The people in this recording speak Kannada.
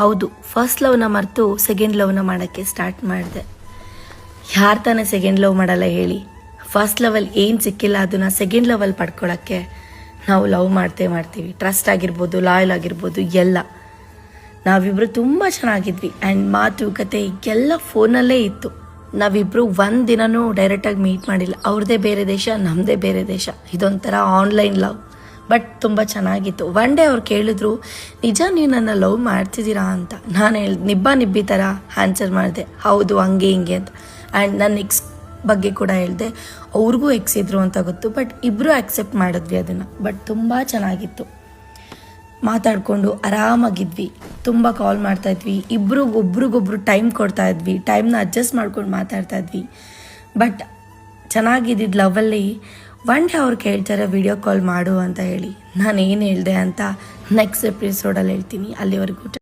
ಹೌದು, ಫಸ್ಟ್ ಲವ್ನ ಮರೆತು ಸೆಕೆಂಡ್ ಲವ್ನ ಮಾಡೋಕ್ಕೆ ಸ್ಟಾರ್ಟ್ ಮಾಡಿದೆ. ಯಾರು ತಾನೇ ಸೆಕೆಂಡ್ ಲವ್ ಮಾಡಲ್ಲ ಹೇಳಿ? ಫಸ್ಟ್ ಲವಲ್ಲಿ ಏನು ಸಿಕ್ಕಿಲ್ಲ ಅದನ್ನು ಸೆಕೆಂಡ್ ಲವಲ್ಲಿ ಪಡ್ಕೊಳ್ಳೋಕ್ಕೆ ನಾವು ಲವ್ ಮಾಡ್ತೀವಿ. ಟ್ರಸ್ಟ್ ಆಗಿರ್ಬೋದು, ಲಾಯಲ್ ಆಗಿರ್ಬೋದು, ಎಲ್ಲ. ನಾವಿಬ್ಬರು ತುಂಬ ಚೆನ್ನಾಗಿದ್ವಿ ಆ್ಯಂಡ್ ಮಾತುಕತೆ ಎಲ್ಲ ಫೋನಲ್ಲೇ ಇತ್ತು. ನಾವಿಬ್ಬರು ಒಂದು ದಿನವೂ ಡೈರೆಕ್ಟಾಗಿ ಮೀಟ್ ಮಾಡಿಲ್ಲ. ಅವ್ರದ್ದೇ ಬೇರೆ ದೇಶ, ನಮ್ಮದೇ ಬೇರೆ ದೇಶ. ಇದೊಂಥರ ಆನ್ಲೈನ್ ಲವ್, ಬಟ್ ತುಂಬ ಚೆನ್ನಾಗಿತ್ತು. ಒನ್ ಡೇ ಅವ್ರು ಕೇಳಿದ್ರು, ನಿಜ ನೀವು ನನ್ನ ಲವ್ ಮಾಡ್ತಿದ್ದೀರಾ ಅಂತ. ನಾನು ನಿಬ್ಬಿ ಥರ ಆನ್ಸರ್ ಮಾಡಿದೆ, ಹೌದು ಹಂಗೆ ಹಿಂಗೆ ಅಂತ. ಆ್ಯಂಡ್ ನನ್ನ ಎಕ್ಸ್ ಬಗ್ಗೆ ಕೂಡ ಹೇಳಿದೆ. ಅವ್ರಿಗೂ ಎಕ್ಸ್ ಇದ್ರು ಅಂತ ಗೊತ್ತು, ಬಟ್ ಇಬ್ಬರು ಆಕ್ಸೆಪ್ಟ್ ಮಾಡಿದ್ವಿ ಅದನ್ನು. ಬಟ್ ತುಂಬ ಚೆನ್ನಾಗಿತ್ತು. ಮಾತಾಡಿಕೊಂಡು ಆರಾಮಾಗಿದ್ವಿ. ತುಂಬ ಕಾಲ್ ಮಾಡ್ತಾಯಿದ್ವಿ. ಒಬ್ರಿಗೊಬ್ರು ಟೈಮ್ ಕೊಡ್ತಾಯಿದ್ವಿ. ಟೈಮ್ನ ಅಡ್ಜಸ್ಟ್ ಮಾಡ್ಕೊಂಡು ಮಾತಾಡ್ತಾಯಿದ್ವಿ. ಬಟ್ ಚೆನ್ನಾಗಿದ್ದಿದ್ದು ಲವಲ್ಲಿ ಒನ್ ಡೇ ಅವ್ರು ಕೇಳ್ತಾರೆ ವಿಡಿಯೋ ಕಾಲ್ ಮಾಡು ಅಂತ ಹೇಳಿ. ನಾನು ಏನು ಹೇಳಿದೆ ಅಂತ ನೆಕ್ಸ್ಟ್ ಎಪಿಸೋಡಲ್ಲಿ ಹೇಳ್ತೀನಿ. ಅಲ್ಲಿವರೆಗೂ